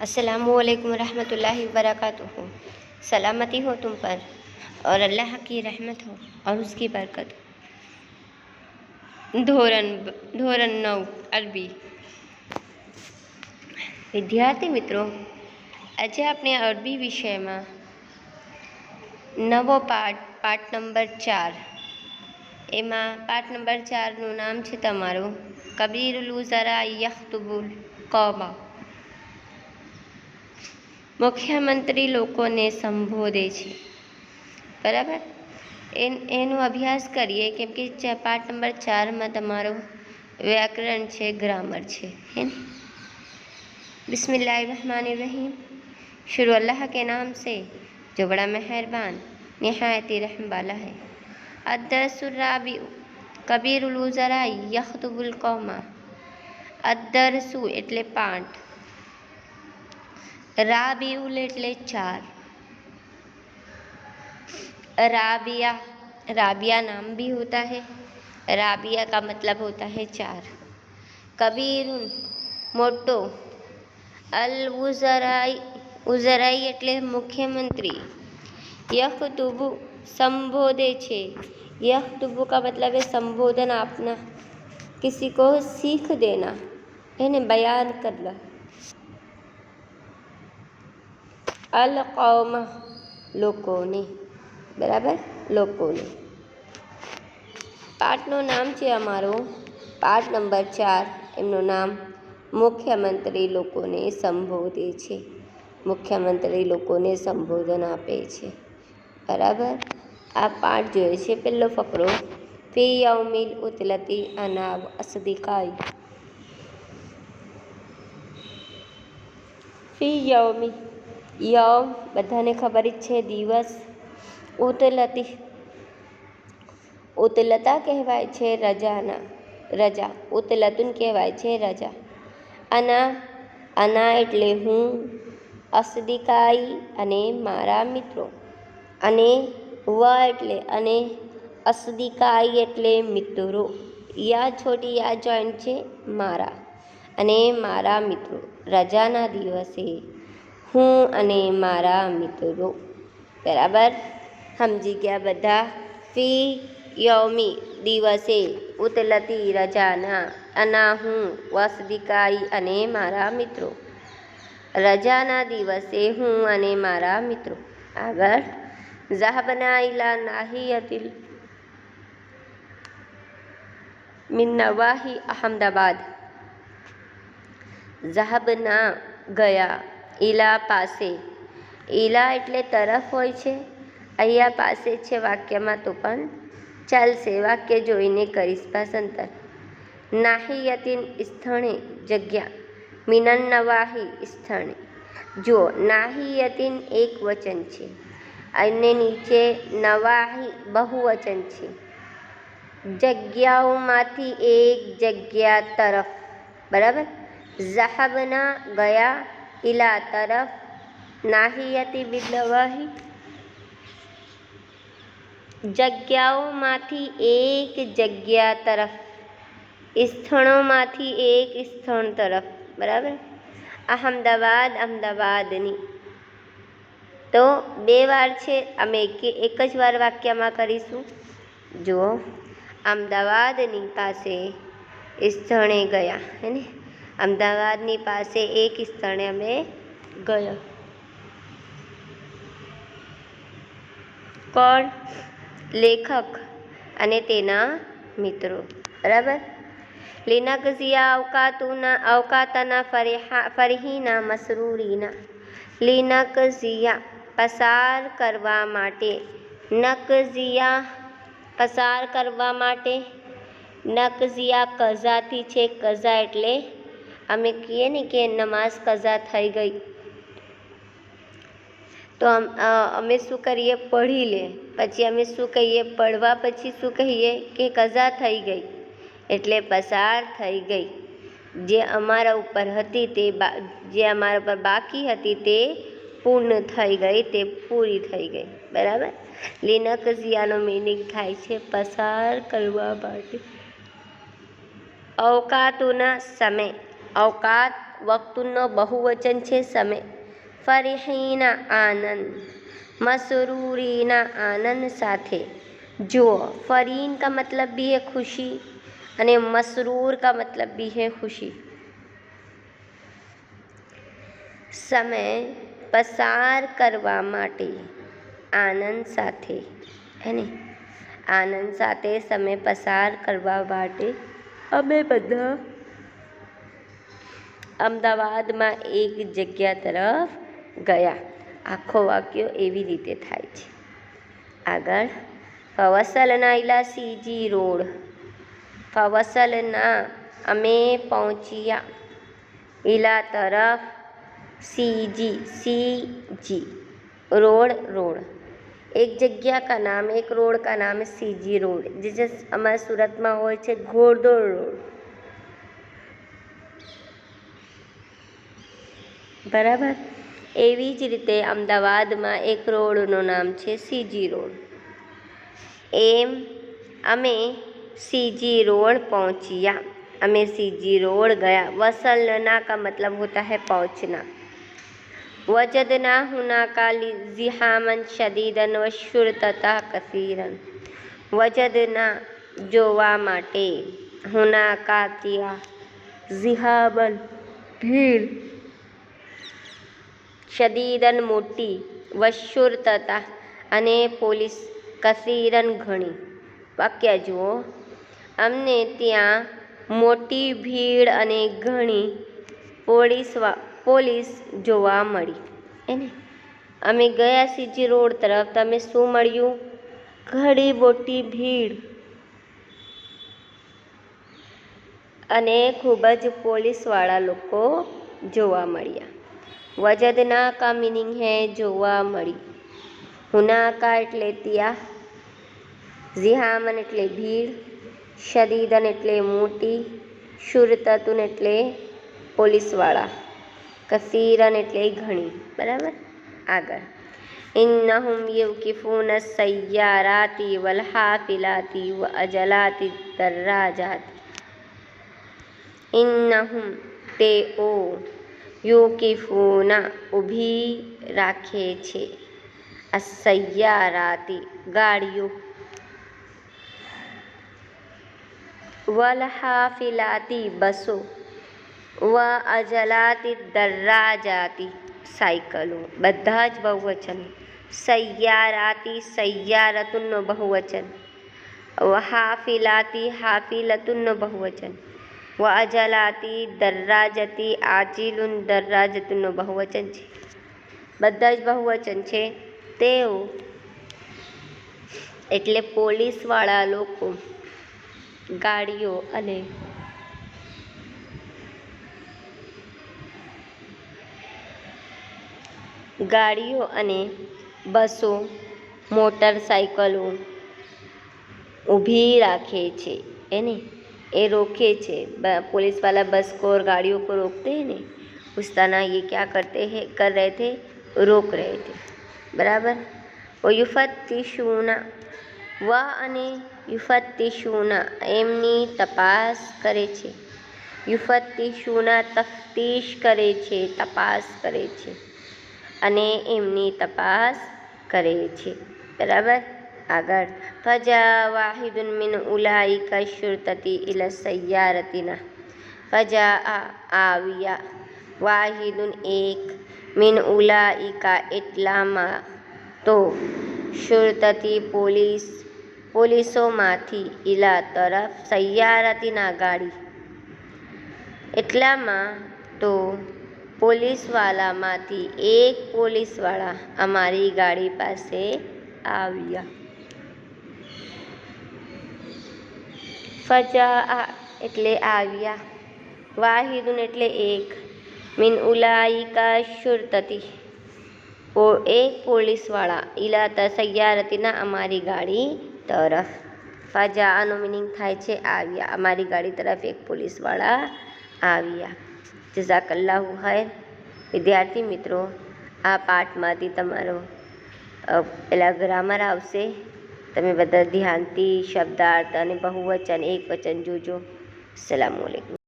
अस्सलामुअलैकुम रहमतुल्लाहि वबरकातुहू। सलामती हो तुम पर और अल्लाह की रहमत हो और उसकी बरकत। ધોરણ 9 અરબી। વિદ્યાર્થી મિત્રો, આજે આપણે અરબી વિષયમાં નવો પાઠ નંબર 4, એમાં પાઠ નંબર 4નું નામ છે તમારું કબીરુલ ઉઝરા યખ્તુબુલ કૌમા। મુખ્યમંત્રી લોકોને સંબોધે છે, બરાબર। એનો અભ્યાસ કરીએ, કેમ કે પાઠ નંબર 4માં તમારો व्याकरण છે, ग्रामर છે, है ना। बिस्मिल्लाहिर्रहमानिर्रहीम। शुरू अल्लाह के नाम से जो बड़ा मेहरबान निहायती रहम वाला है। अद्दरसुर राबिउ कबीरुल उज़रा यख्तुबुल कौमा। अद्दरसु એટલે પાઠ, राबिउल એટલે 4, राबिया नाम भी होता है। राबिया का मतलब होता है 4। कबीरुन मोटो। अल उज़राई એટલે मुख्यमंत्री। यख्तुबु संबोधे छे। यख्तुबु का मतलब है संबोधन आपना, किसी को सीख देना, यानी बयान करना। अल कौम लोकोने, बराबर, लोकोने। पाठનું નામ છે અમારું પાઠ નંબર 4, એમનું નામ મુખ્યમંત્રી લોકોને સંબોધે છે, મુખ્યમંત્રી લોકોને સંબોધન આપે છે, બરાબર। આ પાઠ જોઈએ છે। પહેલો ફકરો, ફી યૌમિલ ઉતલતી અનાવ અસદિકાઈ। ફી યૌમી, યૌમ બધાને ખબર જ છે, દિવસ। ઉતલતી, ઉતલતા કહેવાય છે રજાના, રજા। ઉતલતુન કહેવાય છે રજા। અના, અના એટલે હું। અસદિકાઈ અને મારા મિત્રો। અને વ એટલે અને। અસદિકાઈ એટલે મિત્રો। યા છોટી યા જોઈન્ટ છે, મારા અને મારા મિત્રો। રજાના દિવસે હું અને મારા મિત્રો, બરાબર, સમજી ગયા બધા। ફી યૌમી દિવસે, ઉતલતી રજાના, અના હું, વસદિકાઈ અને મારા મિત્રો, રજાના દિવસે હું અને મારા મિત્રો। આગળ, ઝહબના ઇલા નાહિયતિલ મિન નવાહી અહમદાબાદ। ઝહબના ગયા, ઇલા પાસે। ઇલા એટલે તરફ હોય છે, અહીંયા પાસે છે વાક્યમાં તો પણ ચાલશે, વાક્ય જોઈને કરીશ ભાષાંતર। નાહિયતિન સ્થળે, જગ્યા। મિનન નવાહી સ્થળે। જો નાહિયતિન એક વચન છે અને નીચે નવાહી બહુવચન છે। જગ્યાઓમાંથી એક જગ્યા તરફ, બરાબર। ઝહબના ગયા, ઇલા તરફ, નાહિયતી બિન નવાહી જગ્યાઓમાંથી એક જગ્યા તરફ, સ્થળોમાંથી એક સ્થળ તરફ, બરાબર। અહમદાબાદ, અમદાવાદની, તો 2 વાર છે, અમે એક જ વાર વાક્યમાં કરીશું। જુઓ, અમદાવાદની પાસે સ્થળે ગયા, હે ને, અમદાવાદની પાસે એક સ્થળે અમે ગયા। કોણ? લેખક અને તેના મિત્રો, બરાબર। લિનકઝિયા અવકાતના ફરહીના મસરૂરીના। લિનકઝિયા પસાર કરવા માટે। નકઝિયા પસાર કરવા માટે। નકઝિયા કઝાથી છે, કઝા એટલે અમે કહીએ ને કે નમાઝ કઝા થઈ ગઈ, તો અમે શું કરીએ, પઢી લે, પછી અમે શું કહીએ, પડવા પછી શું કહીએ કે કઝા થઈ ગઈ, એટલે પસાર થઈ ગઈ। જે અમારા ઉપર હતી તે, જે અમારા ઉપર બાકી હતી તે પૂર્ણ થઈ ગઈ, તે પૂરી થઈ ગઈ, બરાબર। લિનકઝિયાનો મિનિંગ થાય છે પસાર કરવા માટે। અવકાતોના સમય। અવકાત વક્તુનો બહુવચન છે સમય. ફરીહીના આનંદ, મસરૂરીના આનંદ સાથે. જુઓ, फरीन का मतलब भी है खुशी અને મસરૂર का मतलब भी है खुशी. સમય પસાર કરવા માટે આનંદ સાથે, હે ને, આનંદ સાથે સમય પસાર કરવા માટે અમે બધા અમદાવાદમાં એક જગ્યા તરફ ગયા. આખો વાક્ય એવી રીતે થાય છે. આગળ, ફવસલના ઇલા સીજી રોડ. ફવસલના અમે પહોંચ્યા, ઇલા તરફ, सीजी रोड. एक जगह का नाम, एक रोड का नाम है सीजी रोड. जैसे हमारे सूरत में हो घोड़दौड़ रोड, बराबर. एवी ज रीते अमदावाद में एक रोडनु नाम है सीजी रोड. एम अमे सीजी रोड पहुँचिया, अमे सीजी रोड गया. वसलना का मतलब होता है पहुँचना. वजदना हुनाका ज़िहामन शदीदन व शुरतता कसीरन. वजदना जोवा माटे, हुनाका त्या, ज़िहामन भीड़, शदीदन मोटी, व शुरतता अने पोलीस, कसीरन घणी. वाक्य जुओ, अमने त्या मोटी भीड़ अने घणी પોલીસ જોવા મળી. એને અમે ગયા સીજી રોડ તરફ, તમે શું મળ્યું? ઘણી મોટી ભીડ અને ખૂબ જ પોલીસવાળા લોકો જોવા મળ્યા. વજદના કા મિનિંગ હે જોવા મળી. હુનાકા એટલે ત્યાં, ઝિહામન એટલે ભીડ, શદીદન એટલે મોટી, શુરતતુન એટલે પોલીસવાળા, કસીરન એટલે ઘણી. બરાબર. આગળ, ઇન્નહુમ યુકિફૂન સૈયારાતી વલ હાફિલાતી વ અજલાતી દર્રાજાતી. ઇન્નહુમ તેઓ, યુકિફૂના ઊભી રાખે છે, અસૈયારાતી ગાડીઓ, વલ હાફિલાતી બસો, વ અજલાતી દર્રાજાતી સાયકલો. બધા જ બહુવચન. સૈયારાતી સૈયારતુનનો બહુવચન, વ હાફિલાતી હાફિલતુનનો બહુવચન, વ અજલાતી દર્રાજતી આજીલુન દર્રાજતુનનો બહુવચન છે. બધા જ બહુવચન છે. તેઓ એટલે પોલીસવાળા લોકો, ગાડીઓ અને બસો, મોટરસાઇકલો ઊભી રાખે છે. એને એ રોકે છે. पुलिस वाला बस को और गाड़ियों को रोकते हैं ने, उस तरह ये क्या कर रहे थे? रोक रहे थे. बराबर. वो युफत्तिशूना, व અને યુફત્તિશૂના એમની તપાસ કરે છે. યુફત્તિશૂના તફતીશ કરે છે, તપાસ કરે છે, અને એમની તપાસ કરે છે. બરાબર. આગળ, ફજા વાહિદુન મિન ઉલાઈકા શુરતતી ઇલા સૈયારતીના. ફજા આવ્યા, વાહિદુન એક, મિન ઉલાઈકા એટલામાં, તો, શુરતતી પોલીસોમાંથી, ઇલા તરફ, સૈયારતીના ગાડી, એટલામાં, તો પોલીસવાલામાંથી એક પોલીસવાળા અમારી ગાડી પાસે આવ્યા. ફજા એટલે આવ્યા, વાહિદુન એટલે એક, મિન ઉલાઈકા શુરતતી એક પોલીસવાળા, ઇલા સૈયારતીના અમારી ગાડી તરફ. ફજા આનો મિનિંગ થાય છે આવ્યા. અમારી ગાડી તરફ એક પોલીસવાળા આવ્યા. જઝાકલ્લાહુ ખૈર. વિદ્યાર્થી મિત્રો, આ પાઠમાંથી તમારો પેલા ગ્રામર આવશે. તમે બધા ધ્યાનથી શબ્દાર્થ અને બહુવચન, એકવચન જોજો. અસ્સલામુ અલૈકુમ.